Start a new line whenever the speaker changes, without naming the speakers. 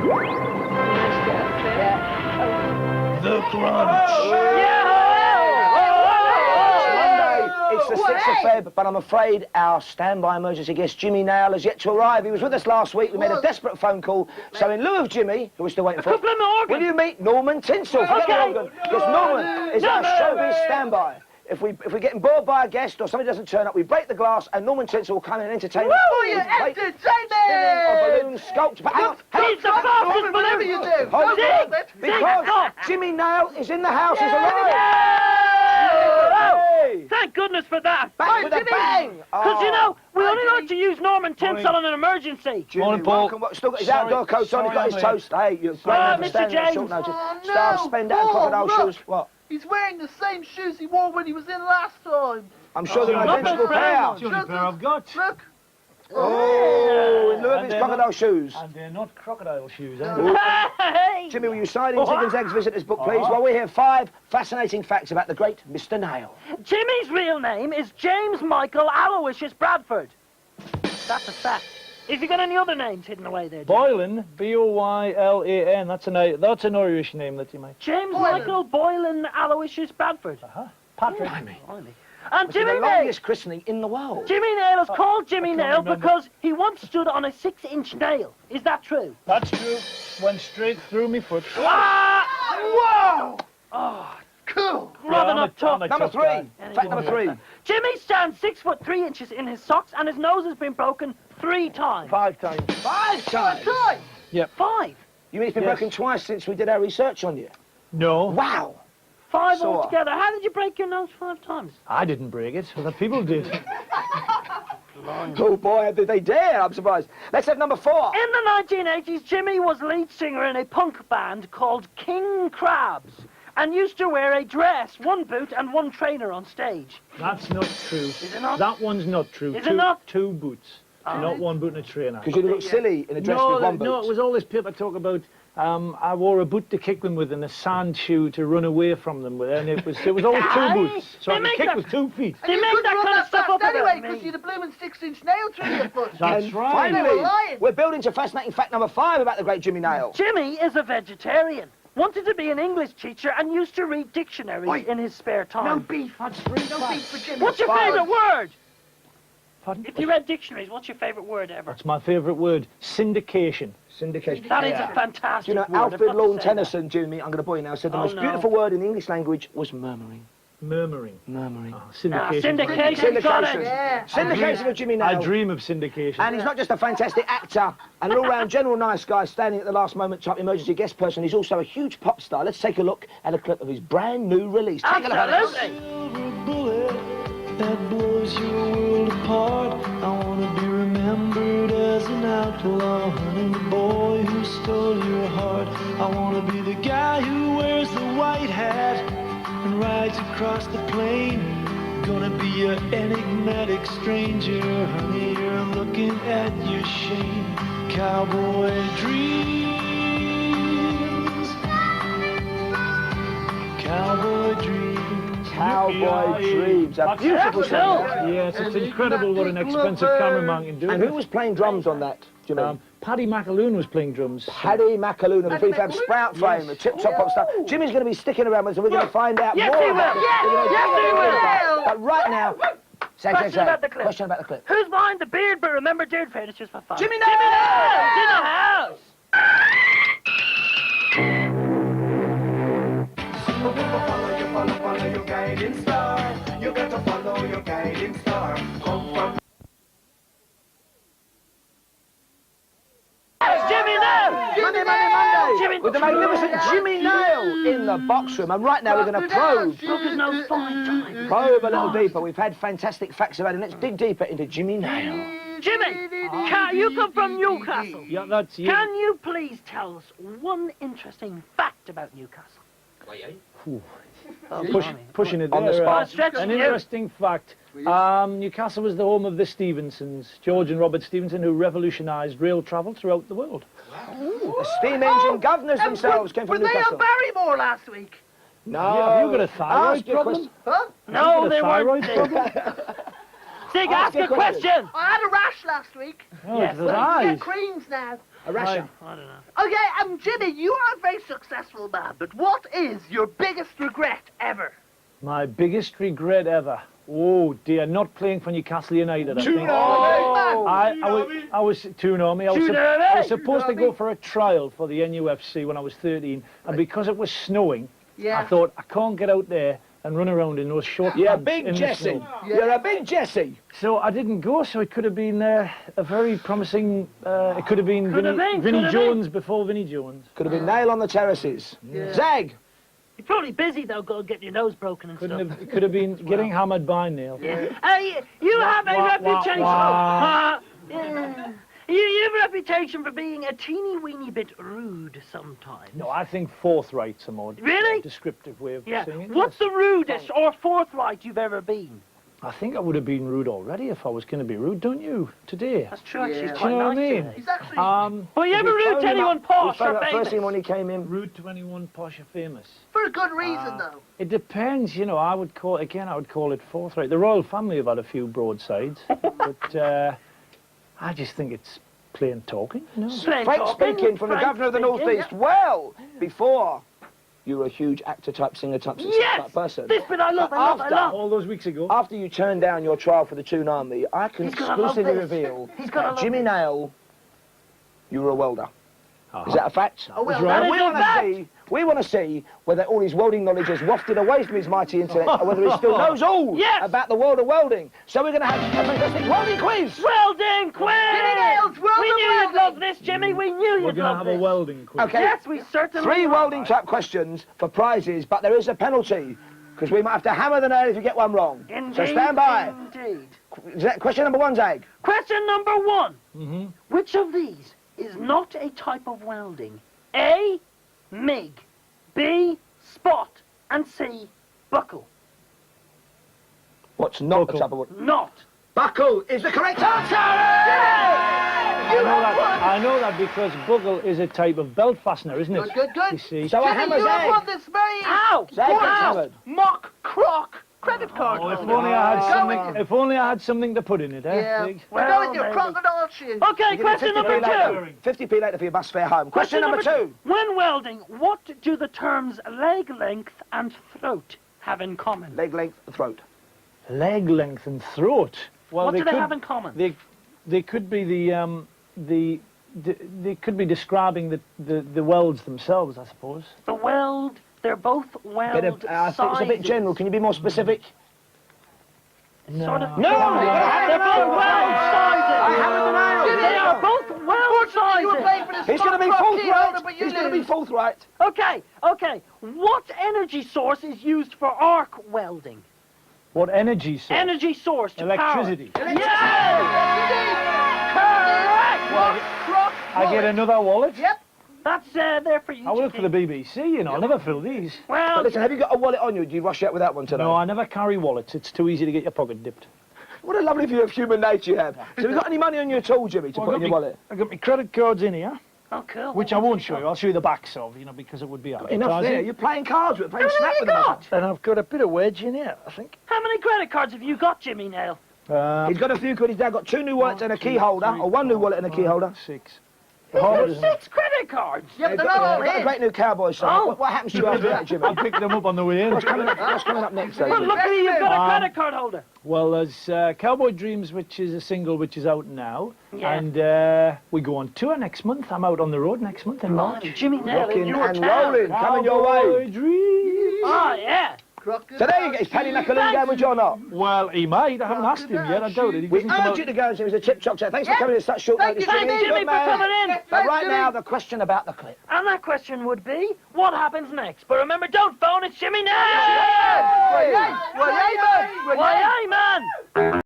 The Crunch.
It's the 6th of Feb, but I'm afraid our standby emergency guest, Jimmy Nail, has yet to arrive. He was with us last week. We made a desperate phone call. So in lieu of Jimmy, who we're still waiting for, will you meet Norman Tinsel? Forget the organ. Because Norman is our showbiz standby. If we're getting bored by a guest or somebody doesn't turn up, we break the glass and Norman Tinsel will come in and entertain us.
Oh, you entertainment!
A balloon sculpture. But hang on,
He's the fastest whatever you do.
Hold it. Because Jimmy Nail is in the house. He's alive.
Thank goodness for that.
Bang with a bang!
Because, you know, we only like to use Norman Tinsel in an emergency.
Morning, Paul. Still got his outdoor coat on, he's got his toast. Hey, you're great
Mr. James.
Star Spender and crocodile shoes. What?
He's wearing the same shoes he wore when he was in last time.
I'm sure they're an identical pair.
It's the only pair I've got.
Look.
Oh, in lieu of his crocodile shoes.
And they're not crocodile shoes,
Hey!
Jimmy, will you sign in Zig Zag's visitors book, please? While we hear 5 fascinating facts about the great Mr. Nail.
Jimmy's real name is James Michael Aloysius Bradford. That's a fact. Have you got any other names hidden away there, Jimmy?
Boylan, B-O-Y-L-A-N. That's an Irish name that you might.
James Michael Boylan Aloysius Bradford.
Patrick.
And Jimmy
the
Nail.
longest christening in the world.
Jimmy Nail is called Jimmy Nail because he once stood on a 6-inch nail. Is that true?
That's true. Went straight through me foot.
Whoa!
Oh,
cool.
Rather not tough.
Number 3. Fact number 3.
Jimmy stands 6'3" in his socks, and his nose has been broken 3 times.
5 times. 5 times?
Yep.
5.
You mean it's been broken twice since we did our research on you?
No.
Wow.
5
So
altogether. How did you break your nose 5 times?
I didn't break it. Other people did.
Oh boy, did they dare? I'm surprised. Let's have number 4.
In the 1980s, Jimmy was lead singer in a punk band called King Crabs and used to wear a dress, 1 boot and 1 trainer on stage.
That's not true.
Is it not?
That one's not true.
Is it not?
2 boots. Not 1 boot and a trainer.
Because you look silly in a dress with 1 boot.
No, it was all this paper talk about I wore a boot to kick them with and a sand shoe to run away from them with, and it was always 2 boots. So I could kick with 2 feet.
They make that kind of stuff up
anyway,
about
because
me.
you had a blooming 6-inch nail through your foot.
That's right.
Finally, we're building to fascinating fact number 5 about the great Jimmy Nail.
Jimmy is a vegetarian. Wanted to be an English teacher and used to read dictionaries in his spare time.
No beef. That's free. No beef for Jimmy.
What's your favourite word?
Pardon?
If you read dictionaries, what's your favourite word ever?
That's my favourite word. Syndication.
Syndication.
That is a fantastic
Do you know,
word.
Alfred
I've got to
Lord
say
Tennyson, Jimmy, I'm going to bore you now, said the most beautiful word in the English language was murmuring.
Murmuring.
Murmuring.
Syndication.
Syndication. Got it.
Yeah.
Syndication of Jimmy Nail.
I dream of syndication.
And he's not just a fantastic actor and an all-round general nice guy standing at the last moment type emergency guest person. He's also a huge pop star. Let's take a look at a clip of his brand new release. Take a look at this.
Silver bullet that blows your world apart. I wanna be remembered as an outlaw, honey, the boy who stole your heart. I wanna be the guy who wears the white hat and rides across the plain. Gonna be an enigmatic stranger, honey, you're looking at your shame. Cowboy dreams. Cowboy dreams.
Cowboy Dreams. A beautiful song.
Yes, it's incredible what an expensive cameraman can do.
And who was playing drums on that, Jimmy?
Paddy McAloon was playing drums.
Paddy McAloon of the prefab Sprout fame, the tip-top pop star. Jimmy's going to be sticking around with us, and we're going to find out more about this.
Yes, he will.
But right now,
Question about the clip.
Question about the clip.
Who's behind the beard? But remember, dude, fair, it's just for fun.
Jimmy Nail!
He's in the house.
Follow your guiding star. You got to follow your guiding star. Come from
Jimmy Nail!
Monday, with the magnificent Jimmy Nail in the box room. And right now we're going to probe.
Broke his nose 5 times.
Probe a little deeper. We've had fantastic facts about him. Let's dig deeper into Jimmy Nail.
Jimmy, you come from Newcastle.
Yeah, that's you.
Can you please tell us one interesting fact about Newcastle?
Pushing it
On the
there.
spot.
An interesting fact. Newcastle was the home of the Stevensons, George and Robert Stevenson, who revolutionised rail travel throughout the world.
The steam engine governors themselves came from
Were they
Newcastle.
on Barrymore last week?
No.
Have you got a thyroid
Ask your
problem?
Huh?
No, they
thyroid
weren't.
problem?
Zig, ask a question.
I had a rash last week.
Oh,
Yes,
it's his
I
eyes.
get creams now.
A rasher.
I don't know.
Okay, Jimmy, you are a very successful man, but what is your biggest regret ever?
My biggest regret ever. Oh dear, not playing for Newcastle United. I think. I was tune on me. I was supposed to go for a trial for the NUFC when I was 13, and because it was snowing, I thought I can't get out there and run around in those short pants.
Yeah, big Jesse. You're a big Jesse.
So I didn't go. So it could have been a very promising. It could have been Vinnie Jones before Vinnie Jones.
Could have been Nail on the Terraces. Zag.
You're probably busy though, getting your nose broken and stuff.
It could have been getting hammered by Neil.
Hey, you have a reputation. You have a reputation for being a teeny weeny bit rude sometimes.
No, I think forthright's a more descriptive way of saying it.
What's the rudest or forthright you've ever been?
I think I would have been rude already if I was going to be rude, don't you? Today.
That's true. She's
Do
quite
you know what I
nice
mean?
today.
He's actually
Were you ever rude to anyone posh or famous?
First thing when he came in.
Rude to anyone posh or famous?
for a good reason, though.
It depends, you know. I would call it forthright. The royal family have had a few broadsides, but I just think it's plain talking, you know.
Frank speaking from the governor of the North East. Well, before you were a huge actor type, singer type, type person.
This bit I love,
All those weeks ago.
After you turned down your trial for the Toon Army, I can exclusively reveal that Jimmy Nail, you were a welder. Is that a fact?
Oh, well,
We want to see whether all his welding knowledge has wafted away from his mighty intellect, or whether he still knows all about the world of welding. So we're going to have a fantastic welding quiz.
Welding quiz!
Jimmy Nails,
We knew you'd love this, Jimmy. We knew you'd love this.
We're going to have a welding quiz.
Okay.
Yes, we certainly
3
will.
welding type questions for prizes, but there is a penalty, because we might have to hammer the nail if you get one wrong.
Indeed,
So stand by.
Indeed.
Question number 1, Zag.
Question number 1. Which of these is not a type of welding? A, MIG, B, spot, and C, buckle.
What's not a type of welding?
Not.
Buckle is the correct answer!
I know that because buckle is a type of belt fastener, isn't it?
Good.
You see.
So I
Jimmy,
hammer
you have won
Zag.
this very
Ow!
Zag gets
wow,
hammered.
mock croc credit card.
Oh, if
holder.
only I had
Go
something.
with-
If only I had something to put in it, eh?
Yeah.
Zig?
We're going with your crocodile shoes.
Okay,
You give me
question
50p
number 2.
later. 50p later for your bus fare home. Question number 2.
When welding, what do the terms leg length and throat have in common?
Leg length, throat.
Leg length and throat. Well,
What do they
could-
have in common?
They could be they could be describing the welds themselves, I suppose.
The weld, they're both weld
I think it's a bit
sizes.
general. Can you be more specific?
Sort of.
No!
They're both weld sizes.
hammered the nail.
They are both weld
Unfortunately, you were
sizes.
playing for the
He's going to be
Scott Croc key holder,
forthright.
but you
He's going to be
lose.
forthright.
Okay. What energy source is used for arc welding?
What energy source?
Energy source to
Electricity.
power. Yes! Correct!
I get another wallet.
Yep.
That's there for you.
I work for the BBC, you know. I never fill these.
Well,
But listen, have you got a wallet on you? Do you rush out with that one today?
No, I never carry wallets. It's too easy to get your pocket dipped.
What a lovely view of human nature you have. So have you got any money on you at all, Jimmy, to put in your wallet?
I got my credit cards in here,
oh, cool.
which I won't show you. I'll show you the backs of, you know, because it would be
Enough there.
advertising.
You're playing cards with it, playing
How
snap
many
with
have you
them.
got?
And I've got a bit of wedge in here, I think.
How many credit cards have you got, Jimmy Nail?
He's got a few quid. His dad got 2 new wallets and a key holder, or 1 new wallet and a key holder.
6.
He's got 6 credit cards.
Yeah, but they're not all
Got a
in.
great new cowboy song.
Oh.
What happens to you after that, Jimmy?
I picked them up on the way in.
What's coming up next,
Well,
David?
luckily you've got a credit card holder.
Well, there's Cowboy Dreams, which is a single which is out now.
Yeah.
And we go on tour next month. I'm out on the road next month in March.
Jimmy Nail in
Rocking
your
and
town.
rolling, coming your way.
Cowboy Dreams.
Oh, yeah.
So there you go. Is Paddy McAloon going with you or not?
Well, he might. I haven't asked him yet. I doubt it. He
We
doesn't come
urge
out-
you to go and see him. He's a tip chop chat. Thanks for coming at such short
Thank
notice.
you,
Thanks, Jimmy,
Good
for
man.
coming in.
But right now, the question about the clip.
And that question would be, what happens next? But remember, don't phone, it's Jimmy Nail!
Well, yeah, man.
Why, aye, man!